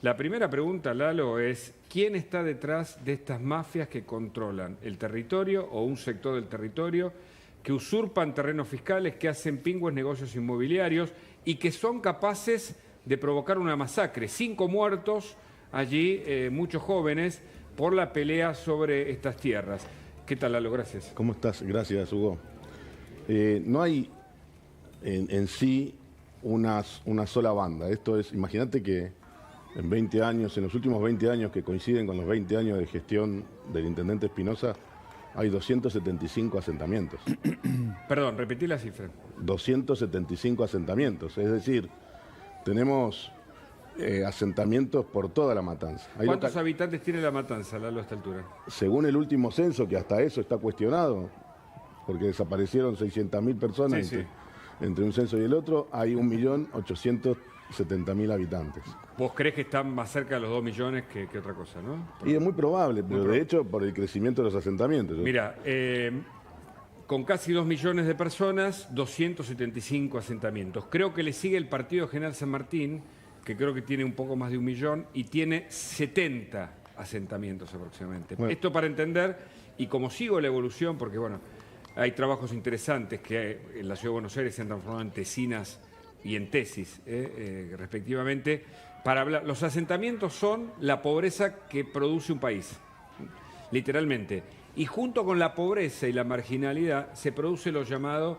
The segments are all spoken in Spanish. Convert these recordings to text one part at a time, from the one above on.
La primera pregunta, Lalo, es ¿quién está detrás de estas mafias que controlan el territorio o un sector del territorio, que usurpan terrenos fiscales, que hacen pingües negocios inmobiliarios y que son capaces de provocar una masacre? 5 muertos allí, muchos jóvenes, por la pelea sobre estas tierras. ¿Qué tal, Lalo? Gracias. ¿Cómo estás? Gracias, Hugo. No hay en sí una sola banda. Esto es, imagínate que en 20 años, en los últimos 20 años que coinciden con los 20 años de gestión del intendente Espinosa, hay 275 asentamientos. Perdón, repetí la cifra. 275 asentamientos, es decir, tenemos asentamientos por toda La Matanza. ¿Cuántos habitantes tiene La Matanza, Lalo, a esta altura? Según el último censo, que hasta eso está cuestionado, porque desaparecieron 600.000 personas Sí, entre un censo y el otro, hay 1.870.000 habitantes. ¿Vos creés que están más cerca de los 2 millones que otra cosa, no? Y es muy probable, pero de hecho por el crecimiento de los asentamientos. Mira, con casi 2 millones de personas, 275 asentamientos. Creo que le sigue el Partido General San Martín, que creo que tiene un poco más de 1 millón, y tiene 70 asentamientos aproximadamente. Bueno. Esto para entender, y como sigo la evolución, porque bueno, hay trabajos interesantes que en la Ciudad de Buenos Aires se han transformado en tesinas y en tesis, respectivamente. Para hablar, los asentamientos son la pobreza que produce un país, literalmente. Y junto con la pobreza y la marginalidad se produce lo llamado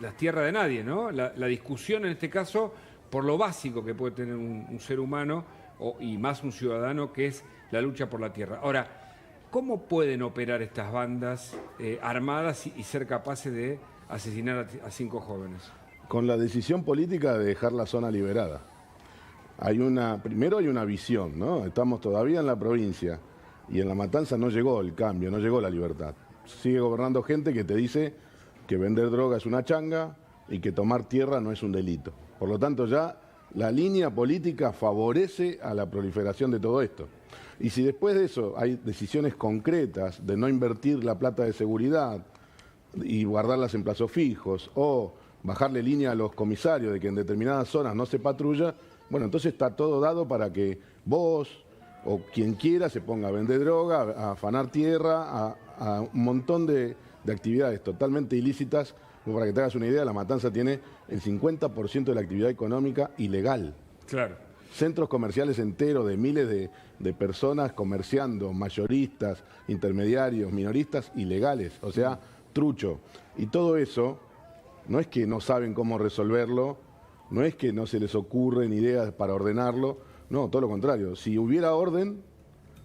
las tierras de nadie, ¿no? La discusión en este caso por lo básico que puede tener un ser humano y más un ciudadano, que es la lucha por la tierra. Ahora, ¿cómo pueden operar estas bandas armadas y ser capaces de asesinar a 5 jóvenes? Con la decisión política de dejar la zona liberada. Primero hay una visión, ¿no? Estamos todavía en la provincia y en La Matanza no llegó el cambio, no llegó la libertad. Sigue gobernando gente que te dice que vender droga es una changa y que tomar tierra no es un delito. Por lo tanto, ya la línea política favorece a la proliferación de todo esto. Y si después de eso hay decisiones concretas de no invertir la plata de seguridad y guardarlas en plazos fijos, o bajarle línea a los comisarios de que en determinadas zonas no se patrulla, bueno, entonces está todo dado para que vos o quien quiera se ponga a vender droga, a afanar tierra, a un montón de actividades totalmente ilícitas. Para que te hagas una idea, La Matanza tiene el 50% de la actividad económica ilegal. Claro. Centros comerciales enteros de miles de personas comerciando, mayoristas, intermediarios, minoristas, ilegales, o sea, trucho. Y todo eso no es que no saben cómo resolverlo, no es que no se les ocurren ideas para ordenarlo, no, todo lo contrario. Si hubiera orden,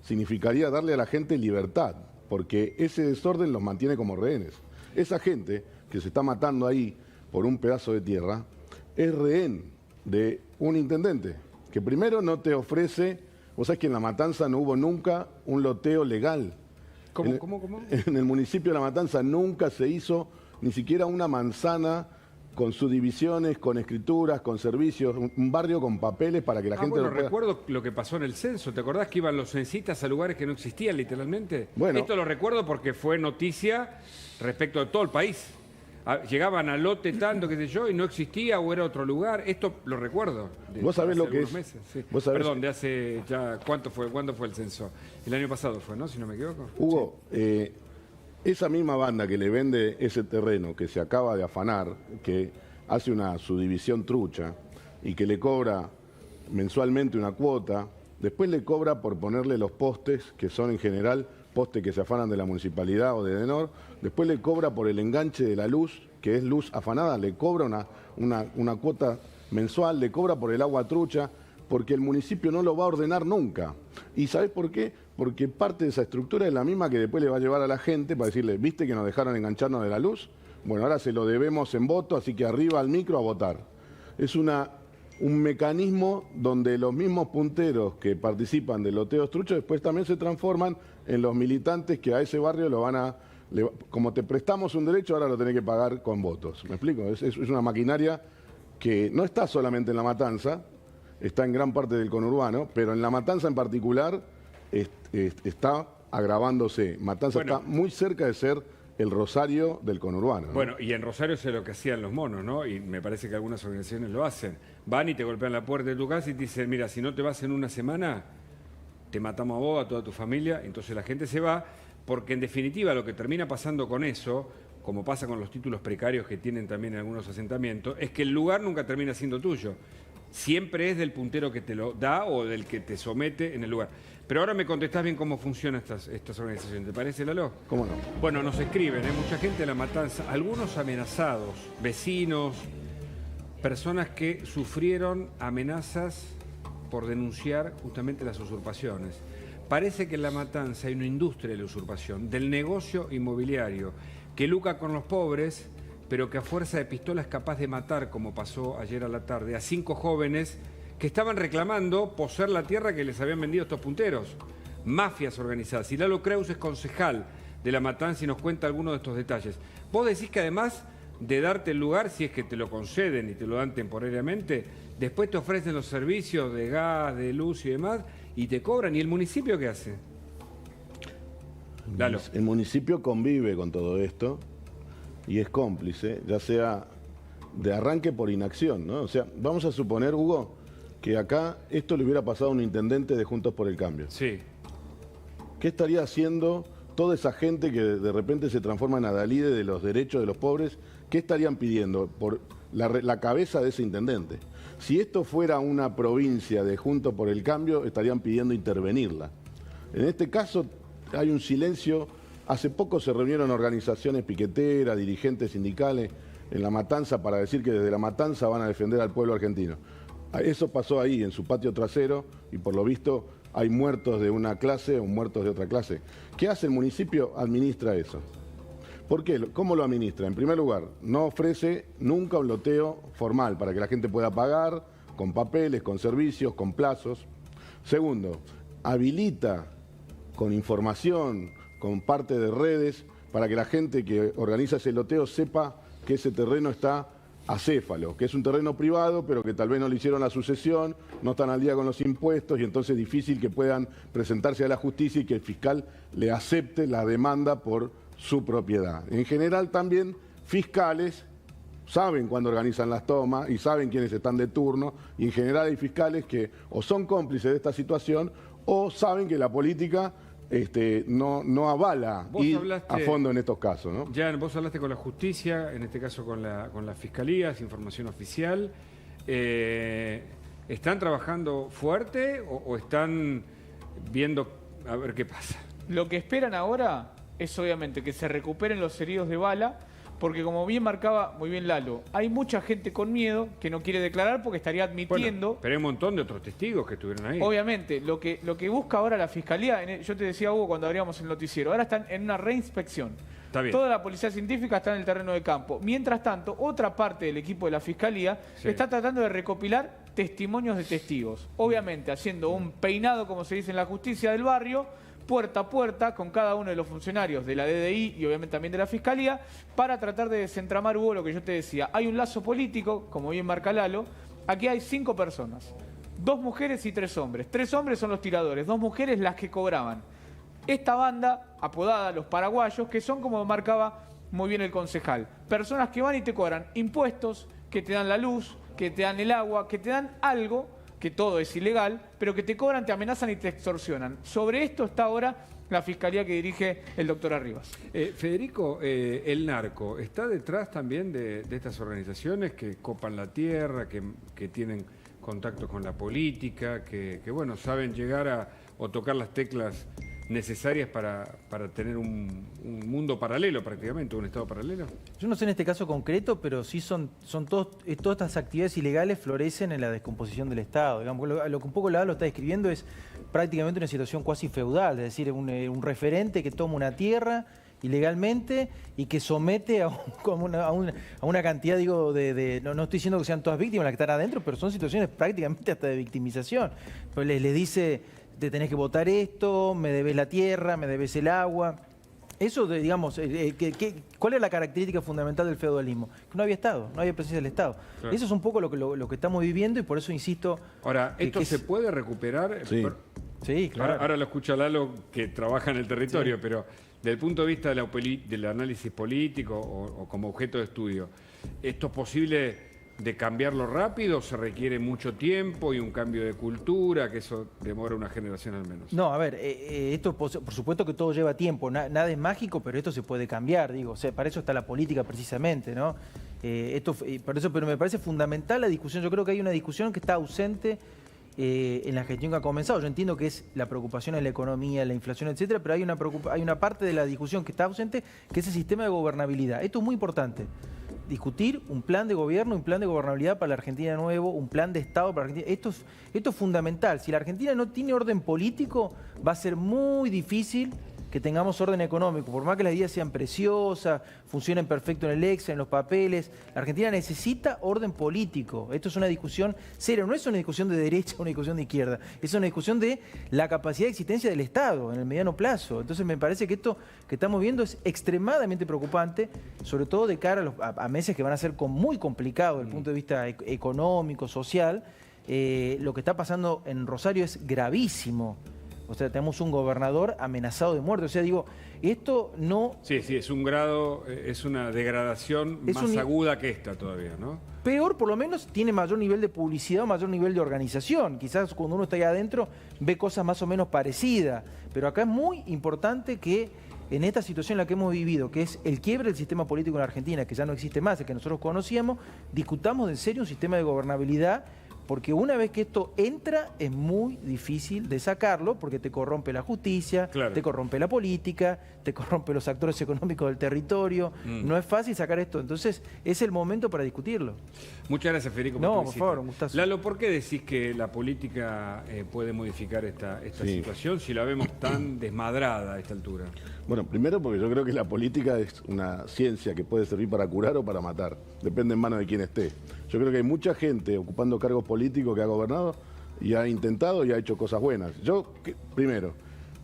significaría darle a la gente libertad, porque ese desorden los mantiene como rehenes. Esa gente que se está matando ahí por un pedazo de tierra es rehén de un intendente que primero no te ofrece. Vos sabés que en La Matanza no hubo nunca un loteo legal. ¿Cómo? En el municipio de La Matanza nunca se hizo ni siquiera una manzana con subdivisiones, con escrituras, con servicios, un barrio con papeles para que la gente Bueno, lo pueda... recuerdo lo que pasó en el censo. ¿Te acordás que iban los censistas a lugares que no existían literalmente? Bueno. Esto lo recuerdo porque fue noticia respecto de todo el país. Llegaban a lote tanto, qué sé yo, y no existía o era otro lugar. Esto lo recuerdo. ¿Vos sabés lo que es? Meses, sí. ¿Vos sabés? Perdón, de hace ya... ¿Cuánto fue? ¿Cuándo fue el censo? El año pasado fue, ¿no? Si no me equivoco. Hugo, esa misma banda que le vende ese terreno que se acaba de afanar, que hace una subdivisión trucha y que le cobra mensualmente una cuota, después le cobra por ponerle los postes, que son en general postes que se afanan de la municipalidad o de Edenor, después le cobra por el enganche de la luz, que es luz afanada, le cobra una cuota mensual, le cobra por el agua trucha, porque el municipio no lo va a ordenar nunca. ¿Y sabés por qué? Porque parte de esa estructura es la misma que después le va a llevar a la gente para decirle, ¿viste que nos dejaron engancharnos de la luz? Bueno, ahora se lo debemos en voto, así que arriba al micro a votar. Es un mecanismo donde los mismos punteros que participan de loteos truchos después también se transforman en los militantes que a ese barrio lo van a... como te prestamos un derecho, ahora lo tenés que pagar con votos. ¿Me explico? Es una maquinaria que no está solamente en La Matanza, está en gran parte del conurbano, pero en La Matanza en particular está agravándose. Matanza está muy cerca de ser el Rosario del conurbano, ¿no? Bueno, y en Rosario sé lo que hacían los monos, ¿no? Y me parece que algunas organizaciones lo hacen. van y te golpean la puerta de tu casa y te dicen, mira, si no te vas en una semana, te matamos a vos, a toda tu familia. Entonces la gente se va, porque en definitiva lo que termina pasando con eso, como pasa con los títulos precarios que tienen también en algunos asentamientos, es que el lugar nunca termina siendo tuyo. Siempre es del puntero que te lo da o del que te somete en el lugar. Pero ahora me contestás bien cómo funcionan estas organizaciones. ¿Te parece, Lalo? ¿Cómo no? Bueno, nos escriben, mucha gente de La Matanza, algunos amenazados, vecinos, personas que sufrieron amenazas por denunciar justamente las usurpaciones. Parece que en La Matanza hay una industria de la usurpación, del negocio inmobiliario, que lucra con los pobres, pero que a fuerza de pistola es capaz de matar, como pasó ayer a la tarde, a 5 jóvenes que estaban reclamando poseer la tierra que les habían vendido estos punteros. Mafias organizadas. Y Lalo Creus es concejal de La Matanza y nos cuenta algunos de estos detalles. Vos decís que además de darte el lugar, si es que te lo conceden y te lo dan temporariamente, después te ofrecen los servicios de gas, de luz y demás, y te cobran. ¿Y el municipio qué hace? Lalo. El municipio convive con todo esto y es cómplice, ya sea de arranque por inacción, ¿no? O sea, vamos a suponer, Hugo, que acá esto le hubiera pasado a un intendente de Juntos por el Cambio. Sí. ¿Qué estaría haciendo toda esa gente que de repente se transforma en adalide de los derechos de los pobres? ¿Qué estarían pidiendo por la cabeza de ese intendente? Si esto fuera una provincia de Juntos por el Cambio, estarían pidiendo intervenirla. En este caso hay un silencio. Hace poco se reunieron organizaciones piqueteras, dirigentes sindicales en La Matanza para decir que desde La Matanza van a defender al pueblo argentino. Eso pasó ahí, en su patio trasero, y por lo visto hay muertos de una clase o muertos de otra clase. ¿Qué hace el municipio? Administra eso. ¿Por qué? ¿Cómo lo administra? En primer lugar, no ofrece nunca un loteo formal para que la gente pueda pagar con papeles, con servicios, con plazos. Segundo, habilita con información, con parte de redes, para que la gente que organiza ese loteo sepa que ese terreno está acéfalo, que es un terreno privado, pero que tal vez no le hicieron la sucesión, no están al día con los impuestos y entonces es difícil que puedan presentarse a la justicia y que el fiscal le acepte la demanda por su propiedad. En general también fiscales saben cuándo organizan las tomas y saben quiénes están de turno, y en general hay fiscales que o son cómplices de esta situación o saben que la política no avala ir a fondo en estos casos, ¿no? Jan, vos hablaste con la justicia, en este caso con la fiscalía, es información oficial. ¿Están trabajando fuerte o están viendo a ver qué pasa? Lo que esperan ahora es obviamente que se recuperen los heridos de bala, porque como bien marcaba muy bien Lalo, hay mucha gente con miedo que no quiere declarar porque estaría admitiendo... Bueno, pero hay un montón de otros testigos que estuvieron ahí. Obviamente, lo que busca ahora la Fiscalía, yo te decía, Hugo, cuando abríamos el noticiero, ahora están en una reinspección. Está bien. Toda la policía científica está en el terreno de campo. Mientras tanto, otra parte del equipo de la Fiscalía está tratando de recopilar testimonios de testigos. Obviamente, haciendo un peinado, como se dice en la justicia del barrio, puerta a puerta con cada uno de los funcionarios de la DDI y obviamente también de la Fiscalía, para tratar de desentramar, Hugo, lo que yo te decía. Hay un lazo político, como bien marca Lalo. Aquí hay 5 personas, 2 mujeres y 3 hombres. 3 hombres son los tiradores, 2 mujeres las que cobraban. Esta banda, apodada Los Paraguayos, que son, como marcaba muy bien el concejal, personas que van y te cobran impuestos, que te dan la luz, que te dan el agua, que te dan algo, que todo es ilegal, pero que te cobran, te amenazan y te extorsionan. Sobre esto está ahora la Fiscalía que dirige el doctor Arribas. Federico, el narco, ¿está detrás también de estas organizaciones que copan la tierra, que tienen contacto con la política, que bueno, saben llegar o tocar las teclas necesarias para tener un mundo paralelo prácticamente, un estado paralelo? Yo no sé en este caso concreto, pero sí son todas estas actividades ilegales florecen en la descomposición del Estado. Digamos, lo que un poco Lalo está describiendo es prácticamente una situación cuasi feudal, es decir, un referente que toma una tierra ilegalmente y que somete a una cantidad, digo, no estoy diciendo que sean todas víctimas las que están adentro, pero son situaciones prácticamente hasta de victimización. Pues les dice, te tenés que votar esto, me debes la tierra, me debes el agua. Eso, digamos, ¿cuál es la característica fundamental del feudalismo? Que no había Estado, no había presencia del Estado. Claro. Eso es un poco lo que estamos viviendo y por eso insisto... Ahora, ¿esto se puede recuperar? Sí, claro. Ahora lo escucha Lalo, que trabaja en el territorio, pero desde el punto de vista del análisis político o como objeto de estudio, ¿esto es posible de cambiarlo rápido, se requiere mucho tiempo y un cambio de cultura, que eso demora una generación al menos? No, a ver, esto por supuesto que todo lleva tiempo, nada es mágico, pero esto se puede cambiar, digo, o sea, para eso está la política precisamente, ¿no? Pero me parece fundamental la discusión. Yo creo que hay una discusión que está ausente en la gestión que ha comenzado. Yo entiendo que es la preocupación en la economía, la inflación, etcétera, pero hay una parte de la discusión que está ausente, que es el sistema de gobernabilidad. Esto es muy importante. Discutir un plan de gobierno, un plan de gobernabilidad para la Argentina nuevo, un plan de Estado para la Argentina. Esto es fundamental. Si la Argentina no tiene orden político, va a ser muy difícil que tengamos orden económico. Por más que las ideas sean preciosas, funcionen perfecto en el Excel, en los papeles, la Argentina necesita orden político. Esto es una discusión seria, no es una discusión de derecha o una discusión de izquierda, es una discusión de la capacidad de existencia del Estado en el mediano plazo. Entonces me parece que esto que estamos viendo es extremadamente preocupante, sobre todo de cara a meses que van a ser muy complicados desde el punto de vista económico, social. Lo que está pasando en Rosario es gravísimo. O sea, tenemos un gobernador amenazado de muerte. O sea, digo, esto no... Sí, es un grado, es una degradación más aguda que esta todavía, ¿no? Peor, por lo menos, tiene mayor nivel de publicidad, mayor nivel de organización. Quizás cuando uno está ahí adentro ve cosas más o menos parecidas. Pero acá es muy importante que en esta situación en la que hemos vivido, que es el quiebre del sistema político en la Argentina, que ya no existe más, el que nosotros conocíamos, discutamos en serio un sistema de gobernabilidad. Porque una vez que esto entra, es muy difícil de sacarlo, porque te corrompe la justicia, claro, te corrompe la política, te corrompe los actores económicos del territorio. No es fácil sacar esto. Entonces, es el momento para discutirlo. Muchas gracias, Federico. No, por favor, un gustazo. Lalo, ¿por qué decís que la política puede modificar esta situación si la vemos tan desmadrada a esta altura? Bueno, primero porque yo creo que la política es una ciencia que puede servir para curar o para matar. Depende en manos de quién esté. Yo creo que hay mucha gente ocupando cargos políticos que ha gobernado y ha intentado y ha hecho cosas buenas. Primero,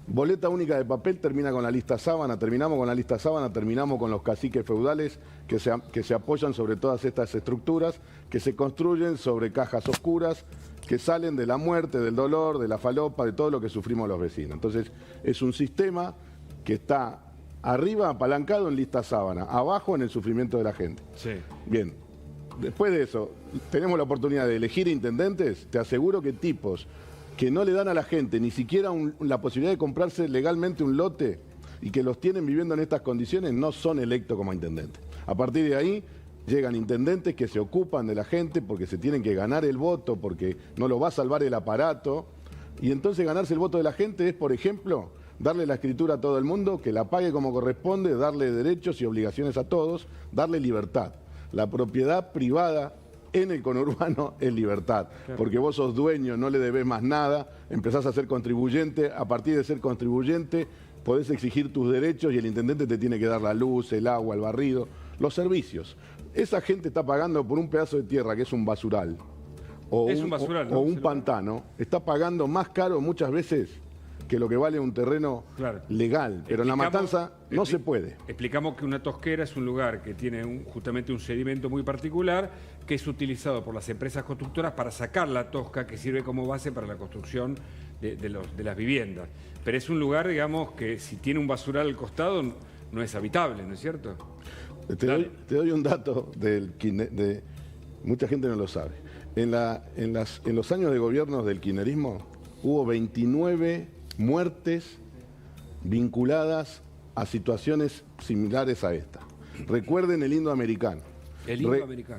boleta única de papel termina con la lista sábana, terminamos con la lista sábana, terminamos con los caciques feudales que se apoyan sobre todas estas estructuras, que se construyen sobre cajas oscuras, que salen de la muerte, del dolor, de la falopa, de todo lo que sufrimos los vecinos. Entonces, es un sistema que está arriba apalancado en lista sábana, abajo en el sufrimiento de la gente. Sí. Bien, después de eso, tenemos la oportunidad de elegir intendentes. Te aseguro que tipos que no le dan a la gente ni siquiera la posibilidad de comprarse legalmente un lote y que los tienen viviendo en estas condiciones no son electos como intendentes. A partir de ahí llegan intendentes que se ocupan de la gente porque se tienen que ganar el voto, porque no lo va a salvar el aparato. Y entonces ganarse el voto de la gente es, por ejemplo, darle la escritura a todo el mundo, que la pague como corresponde, darle derechos y obligaciones a todos, darle libertad. La propiedad privada en el conurbano es libertad, claro, porque vos sos dueño, no le debés más nada, empezás a ser contribuyente, a partir de ser contribuyente podés exigir tus derechos y el intendente te tiene que dar la luz, el agua, el barrido, los servicios. Esa gente está pagando por un pedazo de tierra que es un basural o un pantano, está pagando más caro muchas veces que lo que vale un terreno, claro, legal, pero en La Matanza no se puede. Explicamos que una tosquera es un lugar que tiene justamente un sedimento muy particular que es utilizado por las empresas constructoras para sacar la tosca que sirve como base para la construcción de las viviendas. Pero es un lugar, digamos, que si tiene un basural al costado no es habitable, ¿no es cierto? Te doy un dato mucha gente no lo sabe. En los años de gobiernos del kirchnerismo hubo 29 muertes vinculadas a situaciones similares a esta. Recuerden el indoamericano.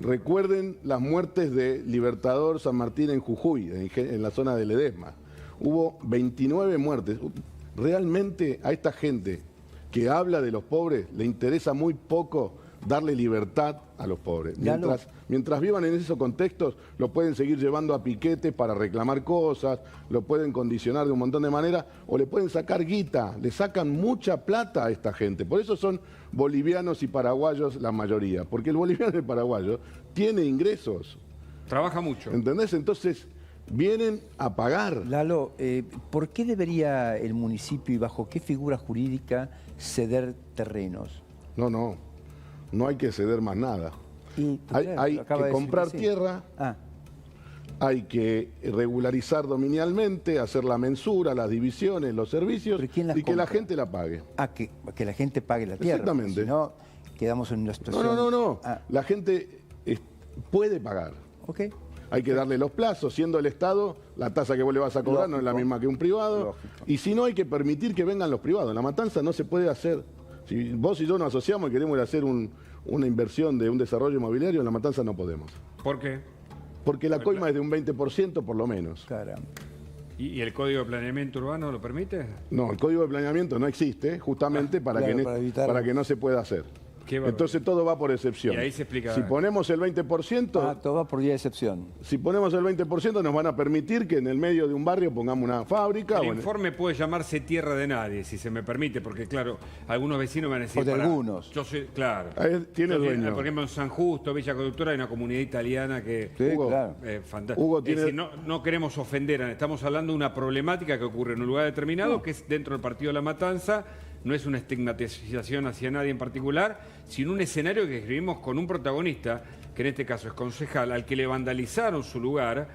Recuerden las muertes de Libertador San Martín en Jujuy, en la zona de Ledesma. Hubo 29 muertes. Realmente a esta gente que habla de los pobres le interesa muy poco darle libertad a los pobres. Mientras vivan en esos contextos, lo pueden seguir llevando a piquetes para reclamar cosas, lo pueden condicionar de un montón de maneras, o le pueden sacar guita, le sacan mucha plata a esta gente. Por eso son bolivianos y paraguayos la mayoría, porque el boliviano y el paraguayo tiene ingresos. Trabaja mucho. ¿Entendés? Entonces, vienen a pagar. Lalo, ¿por qué debería el municipio y bajo qué figura jurídica ceder terrenos? No hay que ceder más nada. Hay que comprar tierra, hay que regularizar dominialmente, hacer la mensura, las divisiones, los servicios y que la gente la pague. Que la gente pague la tierra. Exactamente. Si no, quedamos en una situación... No. La gente puede pagar. ¿Ok? Hay que darle los plazos, siendo el Estado, la tasa que vos le vas a cobrar no es la misma que un privado. Lógico. Y si no, hay que permitir que vengan los privados. En La Matanza no se puede hacer. Si vos y yo nos asociamos y queremos ir a hacer una inversión de un desarrollo inmobiliario, en La Matanza no podemos. ¿Por qué? Porque la coima es de un 20% por lo menos. Caramba. ¿Y el Código de Planeamiento Urbano lo permite? No, el código de planeamiento no existe justamente para, claro, que, para evitar- para que no se pueda hacer. Qué barbaridad. Entonces todo va por excepción. Y ahí se explica. Si ponemos el 20%, Todo va por día de excepción. si ponemos el 20% nos van a permitir que en el medio de un barrio pongamos una fábrica. El o en- informe puede llamarse Tierra de Nadie, si se me permite, porque claro, algunos vecinos me van a decir... O de "Pará, algunos". Yo soy, claro. Tiene Yo soy- dueño. Por ejemplo, en San Justo, Villa Conductora, hay una comunidad italiana que... Sí, Hugo, claro. Fantástico. Hugo Es tiene- decir, no queremos ofender, estamos hablando de una problemática que ocurre en un lugar determinado, que es dentro del partido de La Matanza, no es una estigmatización hacia nadie en particular, sino un escenario que escribimos con un protagonista, que en este caso es concejal, al que le vandalizaron su lugar,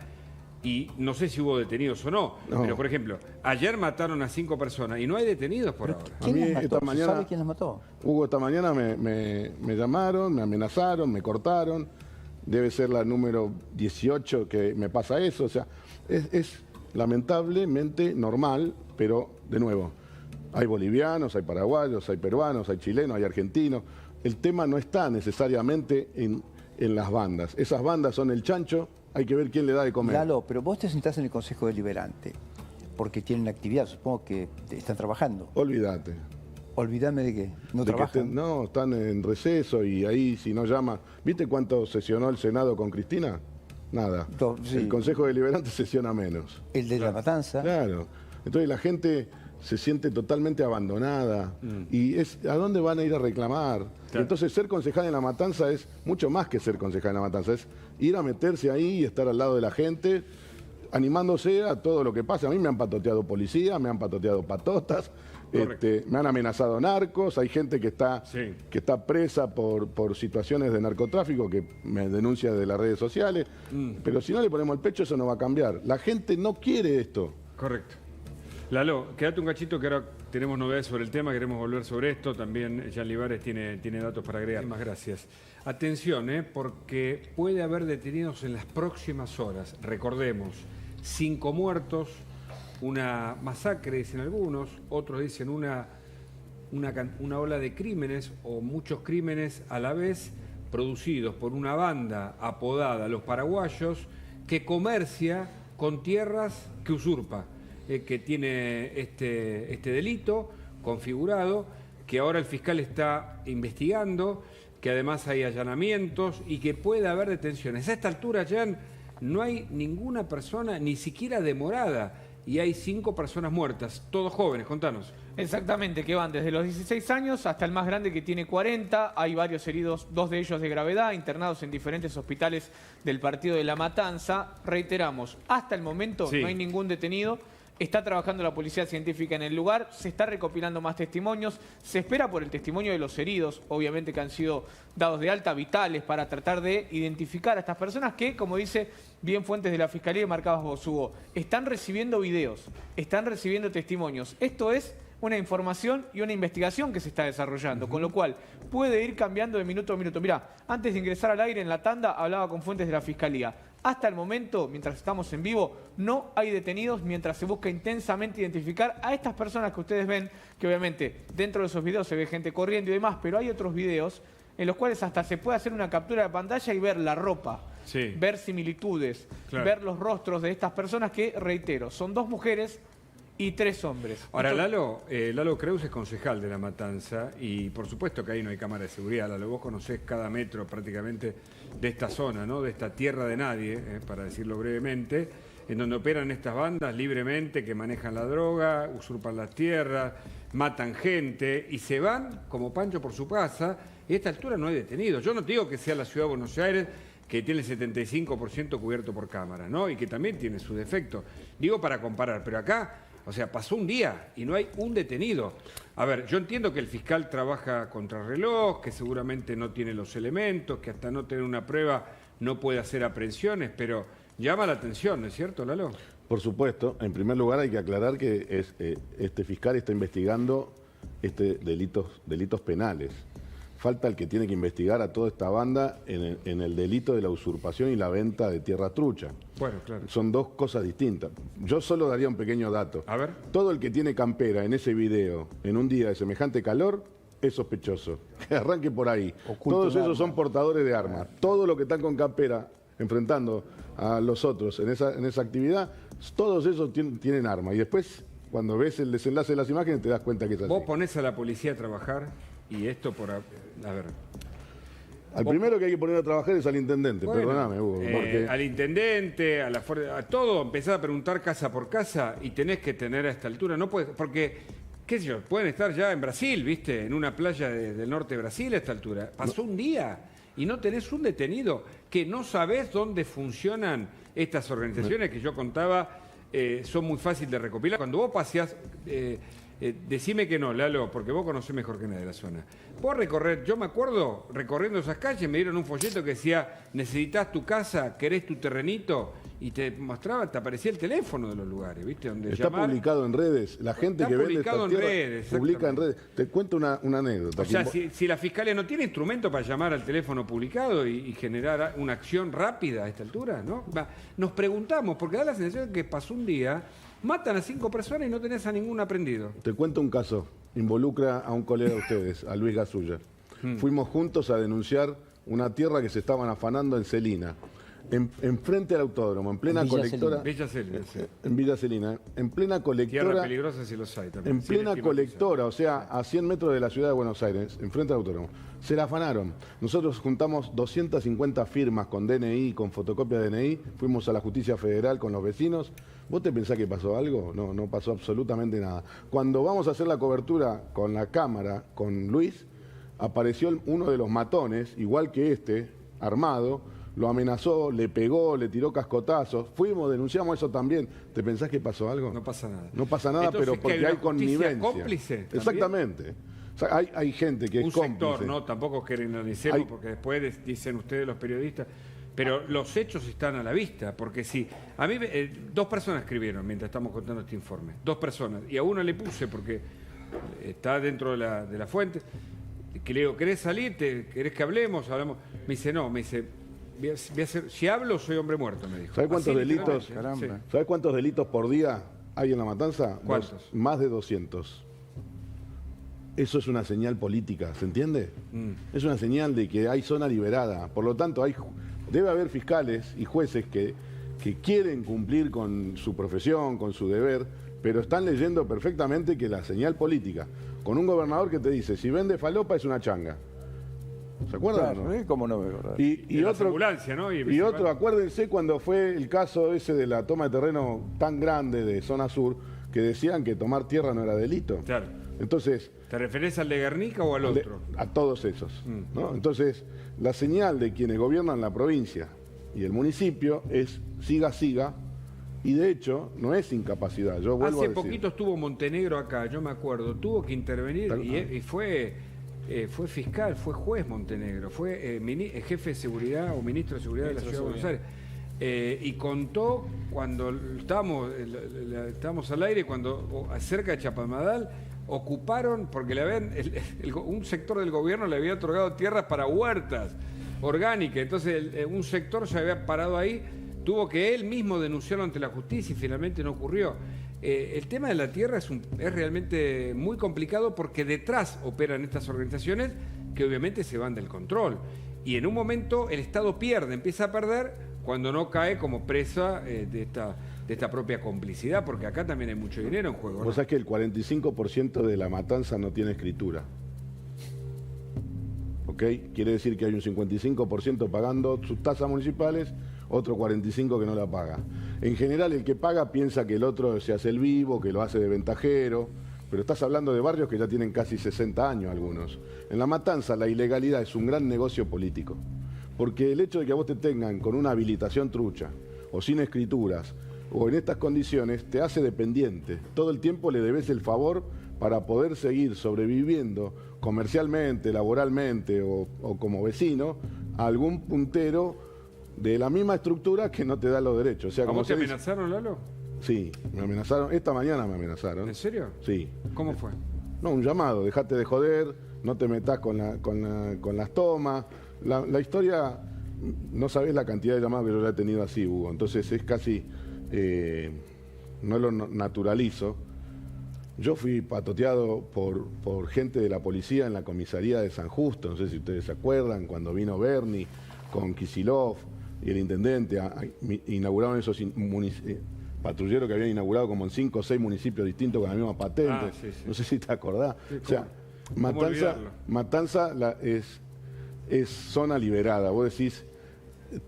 y no sé si hubo detenidos o no, No. pero por ejemplo, ayer mataron a 5 personas y no hay detenidos por ahora. A ¿Quién mí las mató? esta ¿Se mañana- sabe quién las mató? Hugo, esta mañana me llamaron, me amenazaron, me cortaron. Debe ser la número 18 que me pasa eso. O sea, es lamentablemente normal, pero de nuevo, hay bolivianos, hay paraguayos, hay peruanos, hay chilenos, hay argentinos. El tema no está necesariamente en las bandas. Esas bandas son el chancho, hay que ver quién le da de comer. Lalo, pero vos te sentás en el Consejo Deliberante porque tienen actividad, supongo que están trabajando. Olvídate. Olvídame de que no De que trabajan. no, están en receso y ahí si no llama... ¿Viste cuánto sesionó el Senado con Cristina? Nada. Sí. El Consejo Deliberante sesiona menos. El de La Matanza. Claro. Entonces la gente se siente totalmente abandonada y es ¿a dónde van a ir a reclamar? Claro. Entonces ser concejal en La Matanza es mucho más que ser concejal en La Matanza, es ir a meterse ahí y estar al lado de la gente, animándose a todo lo que pasa. A mí me han patoteado policías, me han patoteado patotas, Correcto. me han amenazado narcos, hay gente que está, Sí. que está presa por situaciones de narcotráfico que me denuncia de las redes sociales, pero si no le ponemos el pecho eso no va a cambiar. La gente no quiere esto. Correcto. Lalo, quédate un cachito que ahora tenemos novedades sobre el tema, queremos volver sobre esto. También Jean Libares tiene datos para agregar. Más gracias. Atención, porque puede haber detenidos en las próximas horas. Recordemos, 5 muertos, una masacre, dicen algunos, otros dicen una ola de crímenes o muchos crímenes a la vez producidos por una banda apodada Los Paraguayos que comercia con tierras que usurpa. Que tiene este delito configurado, que ahora el fiscal está investigando, que además hay allanamientos y que puede haber detenciones. A esta altura, Jan, no hay ninguna persona, ni siquiera demorada, y hay 5 personas muertas, todos jóvenes, contanos. Exactamente, que van desde los 16 años hasta el más grande que tiene 40. Hay varios heridos, 2 de ellos de gravedad, internados en diferentes hospitales del partido de La Matanza. Reiteramos, hasta el momento Sí. no hay ningún detenido. Está trabajando la policía científica en el lugar, se está recopilando más testimonios, se espera por el testimonio de los heridos, obviamente que han sido dados de alta, vitales, para tratar de identificar a estas personas que, como dice bien fuentes de la Fiscalía y marcabas vos, Hugo, están recibiendo videos, están recibiendo testimonios. Esto es una información y una investigación que se está desarrollando, con lo cual puede ir cambiando de minuto a minuto. Mirá, antes de ingresar al aire en la tanda hablaba con fuentes de la Fiscalía. Hasta el momento, mientras estamos en vivo, no hay detenidos mientras se busca intensamente identificar a estas personas que ustedes ven, que obviamente dentro de esos videos se ve gente corriendo y demás, pero hay otros videos en los cuales hasta se puede hacer una captura de pantalla y ver la ropa, Sí. ver similitudes, Claro. ver los rostros de estas personas que, reitero, son 2 mujeres y 3 hombres. Ahora, Esto- Lalo Creus es concejal de La Matanza y por supuesto que ahí no hay cámara de seguridad. Lalo, vos conocés cada metro prácticamente de esta zona, ¿no? De esta tierra de nadie, para decirlo brevemente, en donde operan estas bandas libremente, que manejan la droga, usurpan las tierras, matan gente y se van como Pancho por su casa. Y a esta altura no hay detenidos. Yo no te digo que sea la ciudad de Buenos Aires, que tiene el 75% cubierto por cámaras, ¿no? Y que también tiene sus defectos. Digo para comparar, pero acá... O sea, pasó un día y no hay un detenido. A ver, yo entiendo que el fiscal trabaja contrarreloj, que seguramente no tiene los elementos, que hasta no tener una prueba no puede hacer aprehensiones, pero llama la atención, ¿no es cierto, Lalo? Por supuesto, en primer lugar hay que aclarar que este fiscal está investigando delitos penales. falta el que tiene que investigar a toda esta banda en el delito de la usurpación y la venta de tierra trucha. Bueno, claro. Son dos cosas distintas. Yo solo daría un pequeño dato. A ver. Todo el que tiene campera en ese video, en un día de semejante calor, es sospechoso. Que arranque por ahí. Todos esos son portadores de armas. Todos los que están con campera enfrentando a los otros en esa actividad, todos esos tienen armas. Y después, cuando ves el desenlace de las imágenes, te das cuenta que es así. Vos ponés a la policía a trabajar y esto por... A ver. Al primero que hay que poner a trabajar es al intendente, Bueno, perdóname, Hugo. Porque al intendente, a todo, empezás a preguntar casa por casa y tenés que tener a esta altura. No puedes, porque, qué sé yo, pueden estar ya en Brasil, ¿viste? En una playa del norte de Brasil a esta altura. Pasó un día y no tenés un detenido, que no sabés dónde funcionan estas organizaciones que yo contaba, son muy fáciles de recopilar. Cuando vos paseás... decime que no, Lalo, porque vos conocés mejor que nadie la zona. Vos recorrer, yo me acuerdo, recorriendo esas calles, me dieron un folleto que decía, necesitas tu casa, querés tu terrenito, y te mostraba, te aparecía el teléfono de los lugares, ¿viste? Donde está llamar. Publicado en redes. La gente Está que vende publicado esta en tierra redes, publica en exactamente. redes. Te cuento una anécdota. O sea, si la Fiscalía no tiene instrumento para llamar al teléfono publicado y generar una acción rápida a esta altura, ¿no? Nos preguntamos, porque da la sensación de que pasó un día, matan a 5 personas y no tenés a ningún aprendido. Te cuento un caso. Involucra a un colega de ustedes, a Luis Gasulla. Fuimos juntos a denunciar una tierra que se estaban afanando en Celina. Enfrente al autódromo, en plena En Villa colectora. Villa Celina, sí. En Villa Celina. En plena Tierra colectora. peligrosa si los hay también. En sin plena estigmatizar. colectora, o sea, a 100 metros de la ciudad de Buenos Aires, enfrente al autódromo. Se la afanaron. Nosotros juntamos 250 firmas con DNI, con fotocopia de DNI, fuimos a la Justicia Federal con los vecinos. ¿Vos te pensás que pasó algo? No, no pasó absolutamente nada. Cuando vamos a hacer la cobertura con la cámara, con Luis, apareció uno de los matones, igual que este, armado, lo amenazó, le pegó, le tiró cascotazos. Fuimos, denunciamos eso también. ¿Te pensás que pasó algo? No pasa nada. No pasa nada, Entonces, pero ¿que porque hay una hay justicia connivencia. cómplice también? Exactamente. O sea, hay gente que Un es cómplice. sector, ¿no? Tampoco generalice porque después dicen ustedes los periodistas. Pero los hechos están a la vista, porque si... A mí, 2 personas escribieron mientras estamos contando este informe. 2 personas. Y a uno le puse, porque está dentro de la fuente, que le digo, ¿querés salir? ¿Querés que hablemos? Hablamos. Me dice, no, me dice... Voy a hacer, si hablo, soy hombre muerto, me dijo. ¿Sabes cuántos Así, delitos? literalmente, sí. ¿Sabes cuántos delitos por día hay en La Matanza? ¿Cuántos? Más de 200. Eso es una señal política, ¿se entiende? Es una señal de que hay zona liberada. Por lo tanto, debe haber fiscales y jueces que quieren cumplir con su profesión, con su deber, pero están leyendo perfectamente que la señal política, con un gobernador que te dice, si vende falopa es una changa. ¿Se acuerdan? Claro, no? ¿cómo no me acuerdo? De las ambulancias, ¿no? Y otro, acuérdense cuando fue el caso ese de la toma de terreno tan grande de zona sur, que decían que tomar tierra no era delito. Claro. Entonces, ¿Te referís al de Guernica o al otro? a todos esos. ¿No? Entonces, la señal de quienes gobiernan la provincia y el municipio es siga, siga, y de hecho no es incapacidad. Yo vuelvo Hace a decir. poquito estuvo Montenegro acá, yo me acuerdo, tuvo que intervenir y fue fiscal, fue juez Montenegro, fue jefe de seguridad o ministro de seguridad de la Ciudad de Buenos Aires. Y contó cuando estábamos al aire, cuando cerca de Chapadmalal ocuparon, porque un sector del gobierno le había otorgado tierras para huertas orgánicas, entonces un sector se había parado ahí, tuvo que él mismo denunciarlo ante la justicia y finalmente no ocurrió. El tema de la tierra es realmente muy complicado porque detrás operan estas organizaciones que obviamente se van del control. Y en un momento el Estado empieza a perder cuando no cae como presa de esta propia complicidad, porque acá también hay mucho dinero en juego, ¿no? Vos sabés que el 45% de La Matanza no tiene escritura. ¿Ok? Quiere decir que hay un 55% pagando sus tasas municipales, otro 45% que no la paga. En general, el que paga piensa que el otro se hace el vivo, que lo hace de ventajero, pero estás hablando de barrios que ya tienen casi 60 años algunos. En La Matanza la ilegalidad es un gran negocio político, porque el hecho de que a vos te tengan con una habilitación trucha o sin escrituras o en estas condiciones te hace dependiente. Todo el tiempo le debes el favor para poder seguir sobreviviendo comercialmente, laboralmente o como vecino a algún puntero de la misma estructura que no te da los derechos. O sea, ¿A como vos te se dice- amenazaron, Lalo? Sí, me amenazaron. Esta mañana me amenazaron. ¿En serio? Sí. ¿Cómo fue? No, un llamado, dejate de joder, no te metas con las tomas. La historia, no sabés la cantidad de llamados que yo ya he tenido así, Hugo. Entonces es casi, no lo naturalizo. Yo fui patoteado por gente de la policía en la comisaría de San Justo, no sé si ustedes se acuerdan, cuando vino Berni con Kicillof y el intendente, inauguraron esos patrulleros que habían inaugurado como en 5 o 6 municipios distintos con la misma patente. Sí, sí. No sé si te acordás. Sí, o sea, Matanza es zona liberada. Vos decís,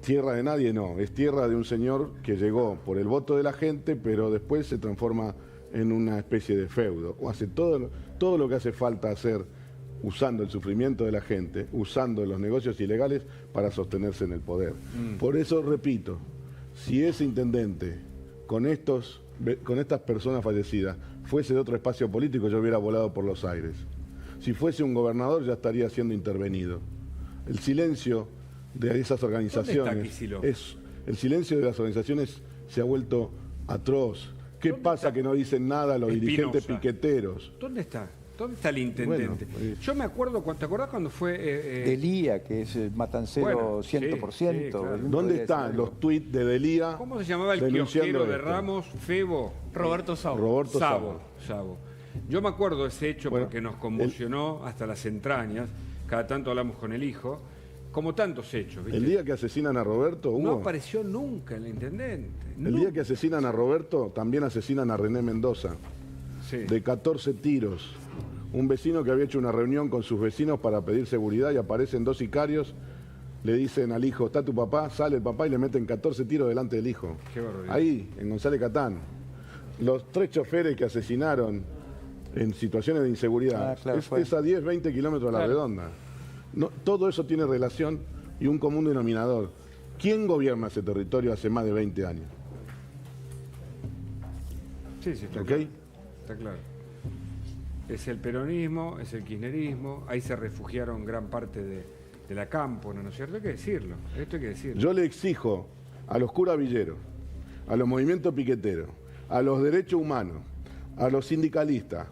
tierra de nadie, no. Es tierra de un señor que llegó por el voto de la gente, pero después se transforma en una especie de feudo. O hace todo lo que hace falta hacer usando el sufrimiento de la gente, usando los negocios ilegales para sostenerse en el poder. Por eso, repito, si ese intendente con estas personas fallecidas fuese de otro espacio político, yo hubiera volado por los aires. Si fuese un gobernador, ya estaría siendo intervenido. El silencio de esas organizaciones, el silencio de las organizaciones se ha vuelto atroz. ¿Qué pasa que no dicen nada los dirigentes piqueteros? ¿Dónde está? ¿Dónde está el intendente? Bueno, yo me acuerdo, ¿te acordás cuando fue...? Delía, que es el matancero 100%. Sí, claro. ¿Dónde están los tuits de Delía? ¿Cómo se llamaba el kiosquero de Ramos? Febo. Roberto Sabo. Roberto Sabo. Yo me acuerdo de ese hecho porque nos conmocionó hasta las entrañas. Cada tanto hablamos con el hijo. Como tantos hechos, ¿viste? El día que asesinan a Roberto, Hugo, no apareció nunca el intendente. El día que asesinan a Roberto, también asesinan a René Mendoza. Sí. De 14 tiros. Un vecino que había hecho una reunión con sus vecinos para pedir seguridad y aparecen 2 sicarios. Le dicen al hijo, ¿está tu papá? Sale el papá y le meten 14 tiros delante del hijo. Qué barbaridad. Ahí, en González Catán. Los 3 choferes que asesinaron en situaciones de inseguridad. Es a 10, 20 kilómetros a la redonda. No, todo eso tiene relación y un común denominador. ¿Quién gobierna ese territorio hace más de 20 años? Sí, está ¿Ok? claro. Está claro. Es el peronismo, es el kirchnerismo, ahí se refugiaron gran parte de la cámpora, ¿no es cierto? Hay que decirlo, esto hay que decirlo. Yo le exijo a los curas villeros, a los movimientos piqueteros, a los derechos humanos, a los sindicalistas,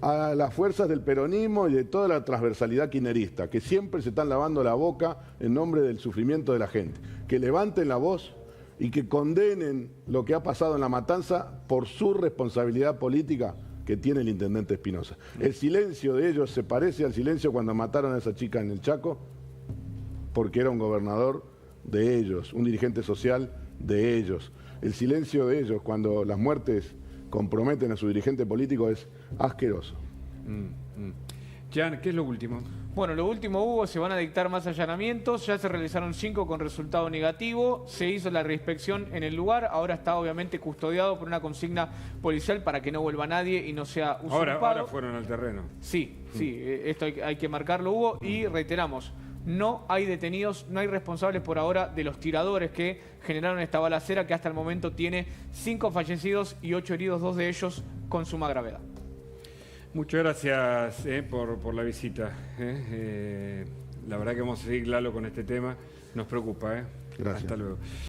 a las fuerzas del peronismo y de toda la transversalidad kirchnerista, que siempre se están lavando la boca en nombre del sufrimiento de la gente, que levanten la voz y que condenen lo que ha pasado en La Matanza por su responsabilidad política que tiene el intendente Espinosa. El silencio de ellos se parece al silencio cuando mataron a esa chica en el Chaco, porque era un gobernador de ellos, un dirigente social de ellos. El silencio de ellos cuando las muertes comprometen a su dirigente político es asqueroso. Jan, ¿qué es lo último? Bueno, lo último, Hugo, se van a dictar más allanamientos, ya se realizaron 5 con resultado negativo, se hizo la reinspección en el lugar, ahora está obviamente custodiado por una consigna policial para que no vuelva nadie y no sea usurpado. Ahora fueron al terreno. Sí, esto hay que marcarlo, Hugo, y reiteramos, no hay detenidos, no hay responsables por ahora de los tiradores que generaron esta balacera que hasta el momento tiene 5 fallecidos y 8 heridos, 2 de ellos con suma gravedad. Muchas gracias por la visita. La verdad que vamos a seguir, Lalo, con este tema. Nos preocupa. Gracias. Hasta luego.